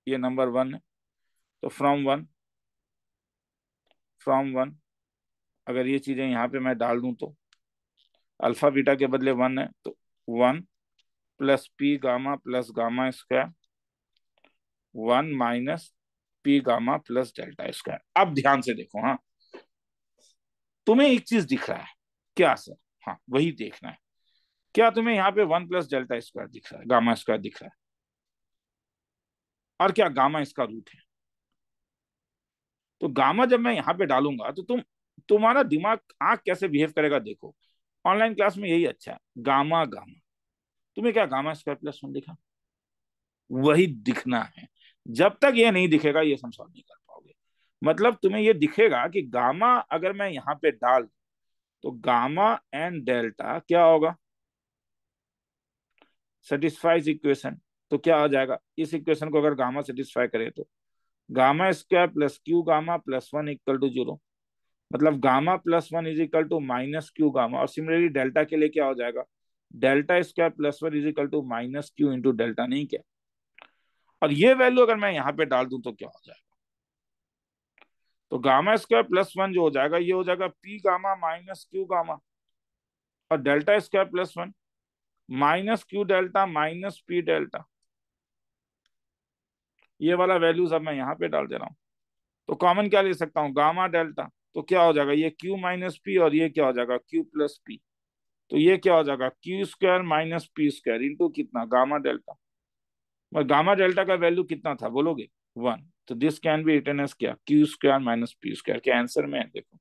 ये नंबर वन है, तो फ्रॉम वन अगर ये चीजें यहाँ पे मैं डाल दूं तो अल्फा बीटा के बदले वन है, तो one plus P gamma plus gamma square, one minus P gamma plus delta square. अब ध्यान से देखो, हाँ तुम्हें एक चीज दिख रहा है क्या सर, हाँ वही देखना है, क्या तुम्हें यहाँ पे वन प्लस डेल्टा स्क्वायर दिख रहा है, गामा स्क्वायर दिख रहा है, और क्या गामा इसका रूट है। तो गामा जब मैं यहाँ पे डालूंगा तो तुम्हारा दिमाग आंख कैसे बिहेव करेगा देखो, ऑनलाइन क्लास में यही अच्छा है, गामा गामा, तुम्हें क्या गामा स्क्वायर प्लस वन दिखा, वही दिखना है। जब तक ये नहीं दिखेगा ये सम सॉल्व नहीं कर पाओगे। मतलब तुम्हें ये दिखेगा कि गामा अगर मैं यहाँ पे डाल तो गामा एंड डेल्टा क्या होगा, सेटिस्फाइज इक्वेशन। तो क्या आ जाएगा, इस इक्वेशन को अगर गामा सेटिस्फाई करे तो gamma square plus Q gamma plus one equal to zero, मतलब gamma plus one is equal to minus Q gamma. और सिमिलरली डेल्टा के लिए क्या हो जाएगा, delta square plus one is equal to minus Q into delta, नहीं क्या। और ये वैल्यू अगर मैं यहाँ पे डाल दूं तो क्या हो जाएगा, तो गामा स्क्वायर प्लस वन जो हो जाएगा ये हो जाएगा P gamma minus Q gamma, और delta square plus one minus Q delta minus P delta. ये वाला वैल्यूज अब मैं यहाँ पे डाल दे रहा हूँ, तो कॉमन क्या ले सकता हूँ, गामा डेल्टा, तो क्या हो जाएगा ये क्यू माइनस पी, और ये क्या हो जाएगा क्यू प्लस पी। तो ये क्या हो जाएगा Q square minus P square into कितना गामा डेल्टा। और गामा डेल्टा का वैल्यू कितना था बोलोगे, वन। तो this can be written as क्या, Q square minus P square. क्या आंसर में है देखो,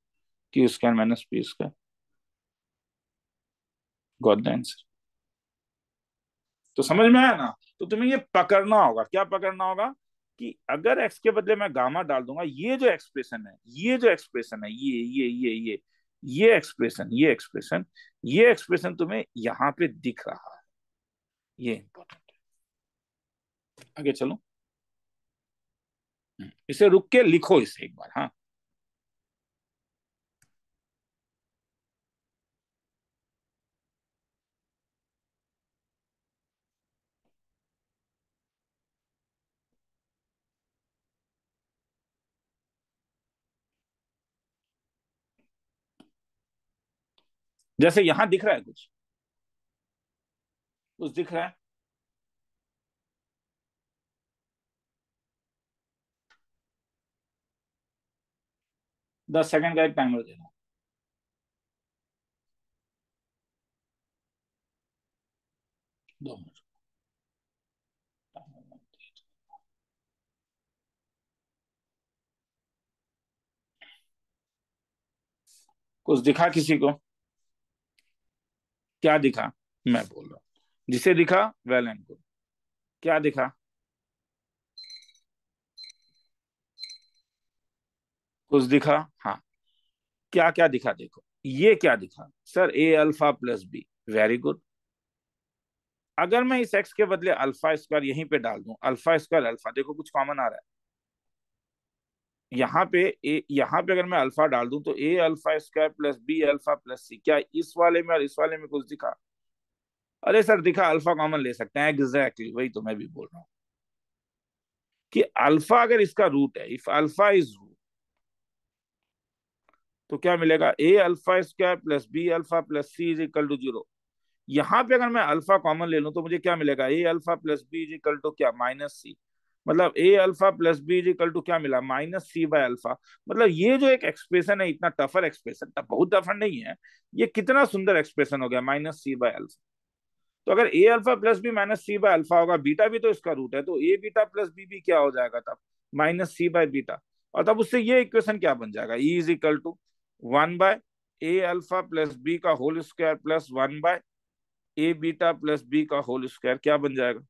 Q square minus P square, got the answer. तो समझ में आया ना। तो तुम्हें ये पकड़ना होगा, क्या पकड़ना होगा, कि अगर एक्स के बदले मैं गामा डाल दूंगा, ये जो एक्सप्रेशन है ये एक्सप्रेशन तुम्हें यहाँ पे दिख रहा है, ये इंपॉर्टेंट है। आगे चलो, इसे रुक के लिखो इसे एक बार, हाँ। जैसे यहां दिख रहा है कुछ दिख रहा है। 10 सेकंड का एक टाइमर दे रहा हूं, 2 मिनट। कुछ दिखा किसी को, क्या दिखा, मैं बोल रहा हूं जिसे दिखा वेल एंड गुड। क्या दिखा, कुछ दिखा, हाँ। क्या क्या दिखा देखो, ये क्या दिखा sir, A alpha plus B, very good. अगर मैं इस एक्स के बदले अल्फा स्क्वायर यहीं पे डाल दूं, अल्फा स्क्वायर अल्फा, देखो कुछ कॉमन आ रहा है यहाँ पे। यहाँ पे अगर मैं अल्फा डाल दूं तो A alpha square plus B alpha plus C, क्या इस वाले में और इस वाले में कुछ दिखा, अरे सर दिखा, अल्फा कॉमन ले सकते हैं, एग्जैक्टली वही तो मैं भी बोल रहा हूँ कि अल्फा अगर इसका रूट है, इफ अल्फा इज रूट, तो क्या मिलेगा, A alpha square plus B alpha plus C is equal to zero. यहाँ पे अगर मैं अल्फा कॉमन ले लूं तो मुझे क्या मिलेगा, A alpha plus B is equal to क्या, माइनस सी। मतलब A alpha plus B is equal to क्या मिला, माइनस सी बाय अल्फा। मतलब ये जो एक एक्सप्रेशन है, इतना टफर एक्सप्रेशन, बहुत टफर नहीं है, ये कितना सुंदर एक्सप्रेशन हो गया, माइनस सी बाय अल्फा। तो अगर A alpha plus B minus C by alpha होगा, बीटा भी तो इसका रूट है, तो ए बीटा प्लस बी भी क्या हो जाएगा तब, माइनस सी बाय बीटा। और तब उससे ये इक्वेशन क्या बन जाएगा, E is equal to one by A alpha plus B का whole square plus one by A beta plus B का होल स्क्वायर, क्या बन जाएगा,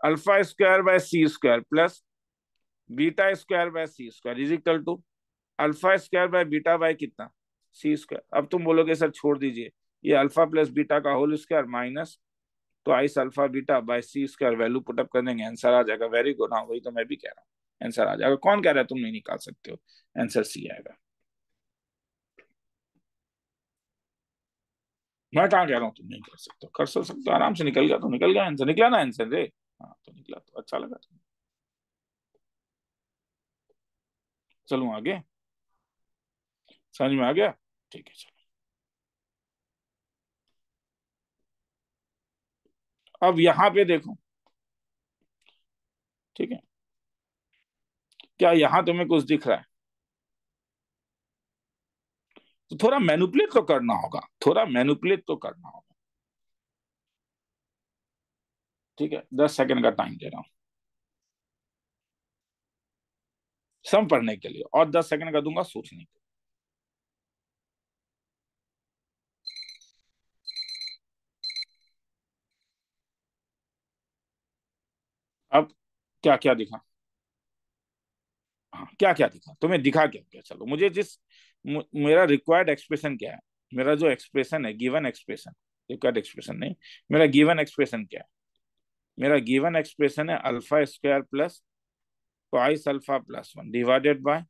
alpha square by C square plus beta square by C square is equal to alpha square by beta by कितना, C square. अब तुम बोलोगे sir छोड़ दीजिए, ये अल्फा प्लस बीटा का whole square minus twice alpha beta by C square, value put up कर देंगे, आंसर आ जाएगा। वेरी गुड, हाँ वही तो मैं भी कह रहा हूँ, आंसर आ जाएगा। कौन कह रहा है तुम नहीं निकाल सकते हो, आंसर सी आएगा। मैं कहाँ कह रहा हूँ तुम नहीं कर सकते हो, कर सकते हो, आराम से निकल गया तो निकल गया आंसर, निकला ना आंसर रे। हाँ तो निकला तो अच्छा लगा। चलूँ आगे, समझ में आ गया? ठीक है चलो। अब यहाँ पे देखो, ठीक है, क्या यहाँ तुम्हें कुछ दिख रहा है? तो थोड़ा मैनिपुलेट तो करना होगा, थोड़ा मैनिपुलेट तो करना होगा। ठीक है, 10 सेकंड का टाइम दे रहा हूँ सम पढ़ने के लिए, और 10 सेकंड का दूंगा सोचने के लिए। अब क्या क्या दिखा? हाँ क्या क्या दिखा तुम्हें, दिखा क्या क्या? चलो मुझे मेरा रिक्वायर्ड एक्सप्रेशन क्या है, मेरा जो एक्सप्रेशन है, गिवन एक्सप्रेशन, रिक्वायर्ड एक्सप्रेशन नहीं, मेरा गिवन एक्सप्रेशन क्या है? मेरा गिवन एक्सप्रेशन है alpha square plus twice alpha plus one divided by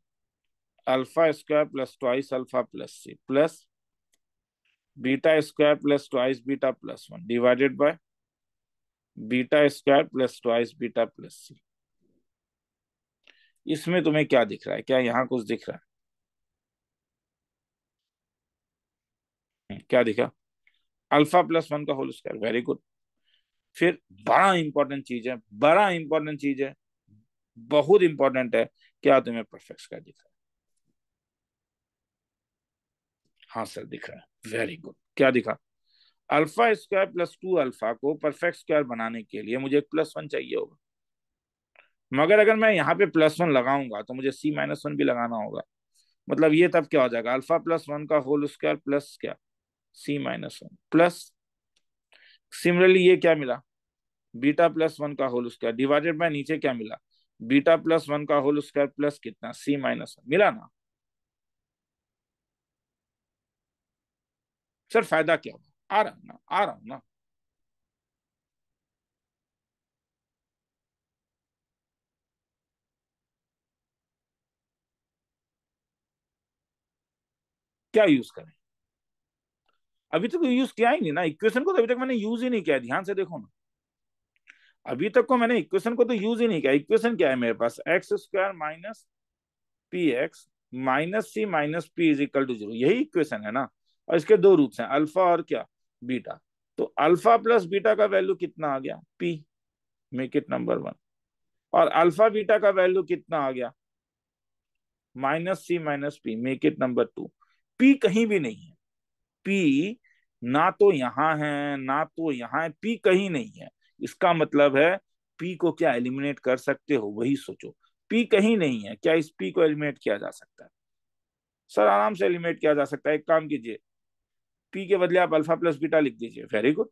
alpha square plus twice alpha plus C plus beta square plus twice beta plus one divided by beta square plus twice beta plus C. इसमें तुम्हें क्या दिख रहा है? क्या यहाँ कुछ दिख रहा है? क्या दिखा? अल्फा प्लस वन का होल स्क्वायर, वेरी गुड। फिर बड़ा इंपॉर्टेंट चीज है, बड़ा इंपॉर्टेंट चीज है, बहुत इंपॉर्टेंट है, क्या तुम्हें परफेक्ट स्क्वायर दिख रहा है? हाँ सर दिख रहा है, वेरी गुड। क्या दिखा? Alpha square plus two alpha को परफेक्ट स्क्वायर बनाने के लिए मुझे एक प्लस वन चाहिए होगा, मगर अगर मैं यहाँ पे प्लस वन लगाऊंगा तो मुझे सी माइनस वन भी लगाना होगा। मतलब ये तब क्या हो जाएगा? अल्फा प्लस वन का होल स्क्वायर प्लस क्या, सी माइनस वन प्लस, सिमिलरली ये क्या मिला? बीटा प्लस वन का होल स्क्वायर डिवाइडेड बाय नीचे क्या मिला? बीटा प्लस वन का होल स्क्वायर प्लस कितना, सी माइनस वन, मिला ना? सर फायदा क्या होगा? आ रहा हूं ना, आ रहा हूं ना। क्या यूज करें? अभी तक तो यूज किया ही नहीं ना इक्वेशन को, तो अभी तक मैंने यूज ही नहीं किया, ध्यान से देखो ना। अभी तक को मैंने इक्वेशन को तो यूज ही नहीं किया। इक्वेशन क्या है मेरे पास? X square minus P X minus C minus P is equal to zero, यही इक्वेशन है ना। और इसके दो रूट्स हैं, अल्फा और क्या, बीटा। तो अल्फा प्लस बीटा का वैल्यू कितना आ गया? P, make it number one. और अल्फा बीटा का वैल्यू कितना आ गया? Minus C minus P, make it number two. P कहीं भी नहीं है, पी ना तो यहां है ना तो यहां है, पी कहीं नहीं है। इसका मतलब है पी को क्या एलिमिनेट कर सकते हो, वही सोचो। पी कहीं नहीं है, क्या इस पी को एलिमिनेट किया जा सकता है? सर आराम से एलिमिनेट किया जा सकता है। एक काम कीजिए, पी के बदले आप अल्फा प्लस बीटा लिख दीजिए, वेरी गुड।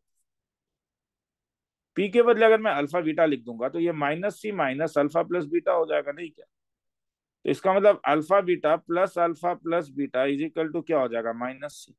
पी के बदले अगर मैं अल्फा बीटा लिख दूंगा तो ये minus C minus alpha plus beta हो जाएगा, नहीं क्या? तो इसका मतलब alpha plus beta is equal to क्या हो जाएगा? Minus C.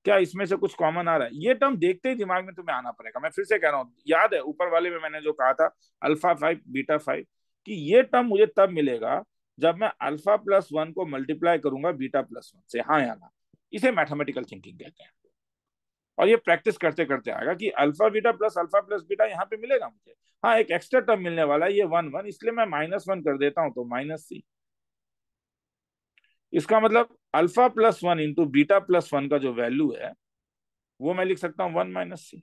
क्या इसमें से कुछ कॉमन आ रहा है? ये टर्म देखते ही दिमाग में तुम्हें आना पड़ेगा। मैं फिर से कह रहा हूँ, याद है ऊपर वाले में मैंने जो कहा था, अल्फा फाइव बीटा फाइव, कि ये टर्म मुझे तब मिलेगा जब मैं अल्फा प्लस वन को मल्टीप्लाई करूंगा बीटा प्लस वन से, हाँ या ना? इसे मैथमेटिकल थिंकिंग कहते हैं। और ये प्रैक्टिस करते करते आएगा कि अल्फा प्लस बीटा यहाँ पे मिलेगा मुझे। हाँ एक एक्स्ट्रा टर्म मिलने वाला है, ये वन वन, इसलिए मैं माइनस वन कर देता हूँ, तो माइनस सी। इसका मतलब alpha plus one into beta plus one का जो वैल्यू है वो मैं लिख सकता हूँ वन माइनस सी।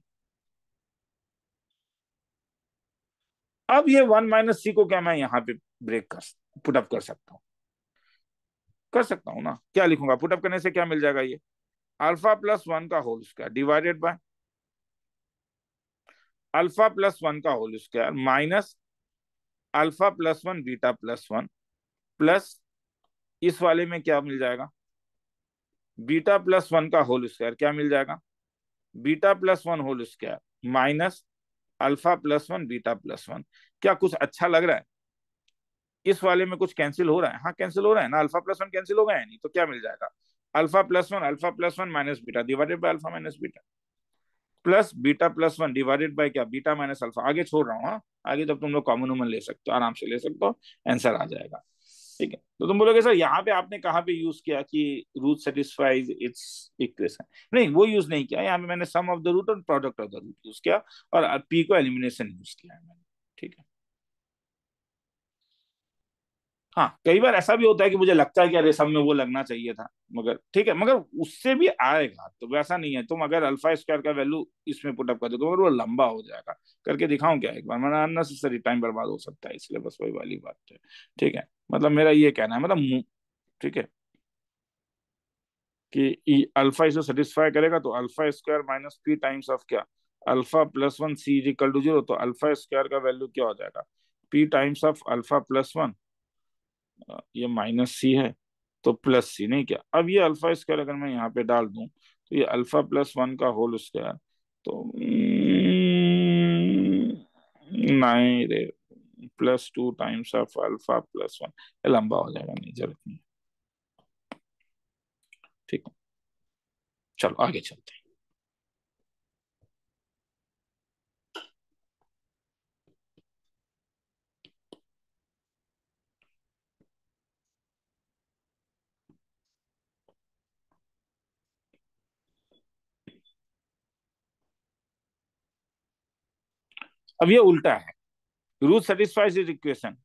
अब ये वन माइनस सी को क्या मैं यहाँ पे ब्रेक कर पुटअप कर सकता हूँ? कर सकता हूँ ना। क्या लिखूंगा पुटअप करने से? क्या मिल जाएगा? ये अल्फा प्लस वन का whole square divided by alpha plus one का whole square minus alpha plus one beta plus one plus, इस वाले में क्या मिल जाएगा? बीटा प्लस वन का होल स्क्वायर, क्या मिल जाएगा? Beta plus one whole square minus alpha plus one beta plus one. क्या कुछ अच्छा लग रहा है? इस वाले में कुछ कैंसिल हो रहा है? हाँ कैंसिल हो रहा है ना, अल्फा प्लस वन कैंसिल हो गया है, नहीं तो क्या मिल जाएगा? Alpha plus one minus beta divided by alpha minus beta, plus beta plus one divided bye क्या, बीटा माइनस अल्फा। आगे छोड़ रहा हूँ हाँ, आगे जब तुम लोग कॉमन वॉमन ले सकते हो, आराम से ले सकते हो, आंसर आ जाएगा। ठीक है, तो तुम बोलोगे सर यहाँ पे आपने कहाँ पे यूज किया कि रूट सेटिस्फाइज इट्स इक्वेशन? नहीं, वो यूज नहीं किया, यहाँ पे मैंने सम ऑफ द रूट और product of the root use किया, और पी को एलिमिनेशन यूज किया है मैंने। ठीक है, हाँ कई बार ऐसा भी होता है कि मुझे लगता है कि अरे सब में वो लगना चाहिए था, मगर ठीक है, मगर उससे भी आएगा, तो वैसा नहीं है। तुम अगर अल्फा स्क्वायर का वैल्यू इसमें पुटअप कर दो, मगर वो लंबा हो जाएगा। करके दिखाऊं क्या एक बार? मैंने अननेसेसरी टाइम बर्बाद हो सकता है, इसलिए बस वही वाली बात है। ठीक है, मतलब मेरा ये कहना है, मतलब ठीक है, कि अल्फा इसे सेटिस्फाई करेगा तो alpha square minus P times of क्या, alpha plus one C is equal to zero, तो अल्फा स्क्वायर का वैल्यू क्या हो जाएगा, P times of alpha plus one, ये माइनस सी है तो प्लस सी, नहीं क्या? अब ये अल्फा स्क्वायर अगर मैं यहाँ पे डाल दूं, तो ये अल्फा प्लस वन का होल स्क्वायर, तो नहीं रे, plus two times of alpha plus one, ये लंबा हो जाएगा, नहीं जरूरत नहीं। ठीक है, चलो आगे चलते हैं। अब ये उल्टा है, रूट सेटिस्फाइज इज इक्वेशन।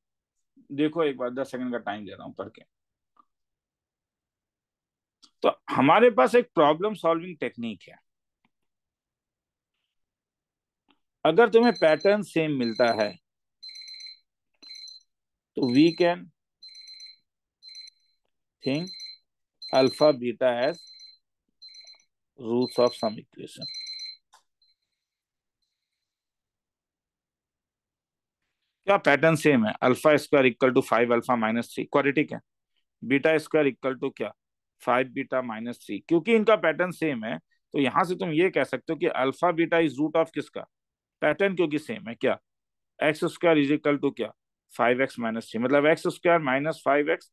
देखो एक बार 10 सेकंड का टाइम दे रहा हूं पढ़ के। तो हमारे पास एक प्रॉब्लम सॉल्विंग टेक्निक है। अगर तुम्हें पैटर्न सेम मिलता है तो we can think alpha beta as roots of some equation. क्या पैटर्न सेम है? Alpha square equal to five alpha minus three, quadratic है। बीटा स्क्वायर इक्वल टू क्या, फाइव बीटा माइनस थ्री। क्योंकि इनका pattern same है, तो यहां से तुम ये कह सकते हो कि alpha beta is root of किसका, पैटर्न, क्योंकि सेम है क्या, X square is equal to क्या, फाइव एक्स माइनस थ्री, मतलब X square minus five X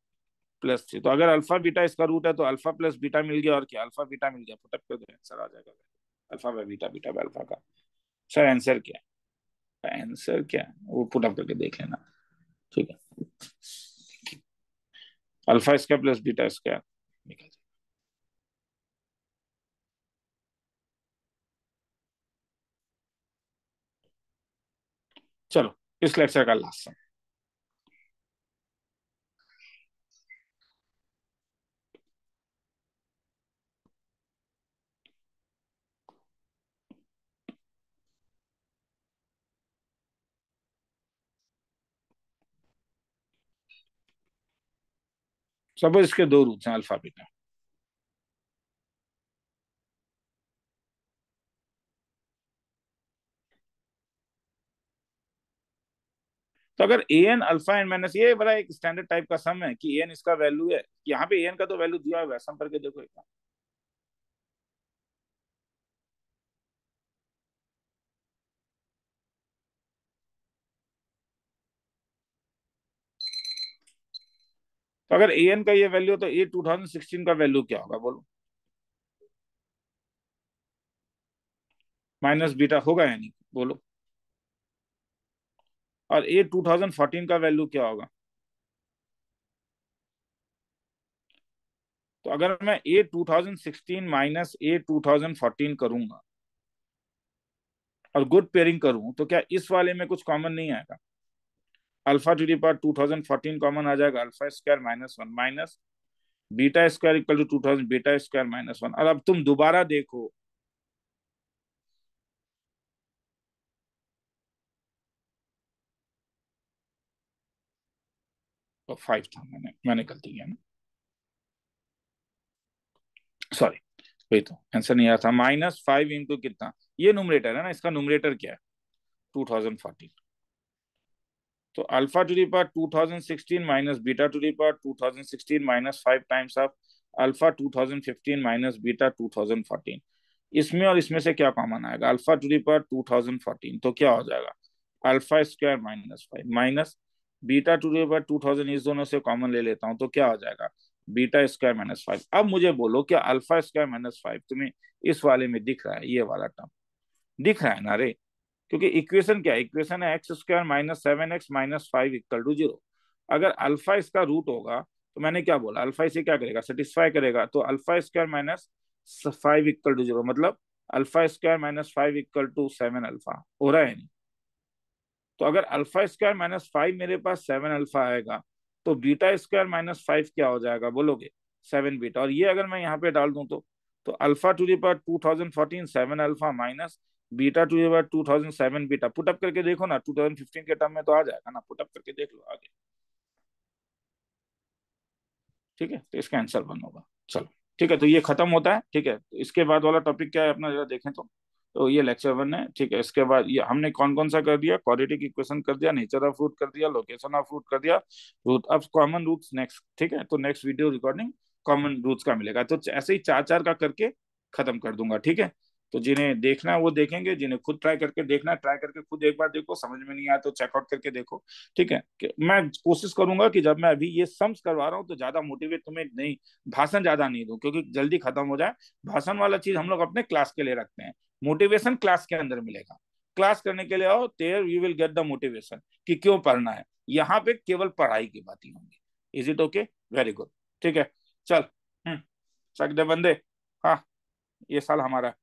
plus three. तो अगर अल्फा बीटा इसका रूट है तो अल्फा प्लस बीटा मिल गया, और क्या, अल्फा बीटा मिल गया, पुटअप कर दो, आंसर आ जाएगा। Alpha by beta, beta by alpha का। सर आंसर क्या है? आंसर क्या है वो पुटअप करके देख लेना। ठीक है, alpha square plus beta square निकल जाए। चलो इस लेक्चर का लास्ट। सपोज इसके दो रूट्स हैं अल्फा बीटा। तो अगर A N alpha N minus, ये बड़ा एक स्टैंडर्ड टाइप का सम है कि एन इसका वैल्यू है, यहाँ पे एन का तो वैल्यू दिया हुआ है, सम करके देखो एक बार। तो अगर ए एन का ये वैल्यू, तो ए 2016 का वैल्यू क्या होगा बोलो? माइनस बीटा होगा या नहीं बोलो? और ए 2014 का वैल्यू क्या होगा? तो अगर मैं ए 2016 माइनस ए 2014 करूंगा और गुड पेयरिंग करूं, तो क्या इस वाले में कुछ कॉमन नहीं आएगा? Alpha to the power 2014 common आ जाएगा, alpha square minus one minus beta square equal to 2000 beta square minus one. और अब तुम दोबारा देखो, तो फाइव था, मैंने गलती किया ना, सॉरी। वही तो आंसर नहीं आया था, माइनस फाइव इंटू कितना, ये न्यूमरेटर है ना, इसका न्यूमरेटर क्या है, 2014। तो alpha to the power 2016 minus beta to the power 2016 minus five times of alpha 2015 minus beta 2014। इसमें और इसमें से क्या कॉमन आएगा, अल्फा टू दी पावर 2014, तो क्या हो जाएगा, alpha square minus 5 minus beta to the power 2000, इस दोनों से कॉमन ले लेता हूं तो क्या हो जाएगा, बीटा स्क्वायर माइनस 5। अब मुझे बोलो क्या अल्फा स्क्वायर माइनस 5 तुम्हें इस वाले में दिख रहा है, ये वाला टर्म दिख रहा है ना रे, क्योंकि इक्वेशन क्या है, इक्वेशन है X square minus 7x minus 5 equal to 0। अगर अल्फा इसका रूट होगा तो मैंने क्या बोला, अल्फा इसे क्या करेगा, सेटिस्फाई करेगा, तो alpha square minus 5 equal to 0, मतलब alpha square minus 5 equal to 7 alpha हो रहा है नहीं। तो अगर अल्फा स्क्वायर माइनस 5 मेरे पास 7 अल्फा आएगा, तो बीटा स्क्वायर माइनस 5 क्या हो जाएगा बोलोगे, 7 बीटा। और ये अगर मैं यहाँ पे डाल दूं तो alpha to the power 2014 7 alpha minus beta to the power 2007 beta, put up करके देखो ना, 2015 के टर्म में तो आ जाएगा ना, पुटअप करके देख लो आगे। ठीक है, तो इसका आंसर 1 होगा। चलो ठीक है, तो ये खत्म होता है। ठीक है, तो इसके बाद वाला टॉपिक क्या है अपना, जरा देखें तो ये लेक्चर 1 है। ठीक है, इसके बाद ये हमने कौन कौन सा कर दिया, क्वाड्रेटिक इक्वेशन कर दिया, नेचर ऑफ रूट कर दिया, लोकेशन ऑफ रूट कर दिया, रूट अब कॉमन रूट्स नेक्स्ट। ठीक है, तो next video recording common roots का मिलेगा, तो ऐसे ही चार चार का करके खत्म कर दूंगा। ठीक है, तो जिन्हें देखना है वो देखेंगे, जिन्हें खुद ट्राई करके देखना है ट्राई करके खुद एक बार देखो, समझ में नहीं आया तो चेकआउट करके देखो। ठीक है, मैं कोशिश करूंगा कि जब मैं अभी ये सम्स करवा रहा हूँ तो ज्यादा मोटिवेट तुम्हें नहीं, भाषण ज्यादा नहीं दूं, क्योंकि जल्दी खत्म हो जाए। भाषण वाला चीज हम लोग अपने क्लास के लिए रखते हैं, मोटिवेशन क्लास के अंदर मिलेगा। क्लास करने के लिए आओ, there you will get the motivation कि क्यों पढ़ना है। यहाँ पे केवल पढ़ाई की बातें होंगी। Is it okay, very good. ठीक है, चल। हम्म, सक दे बंदे। हाँ, ये साल हमारा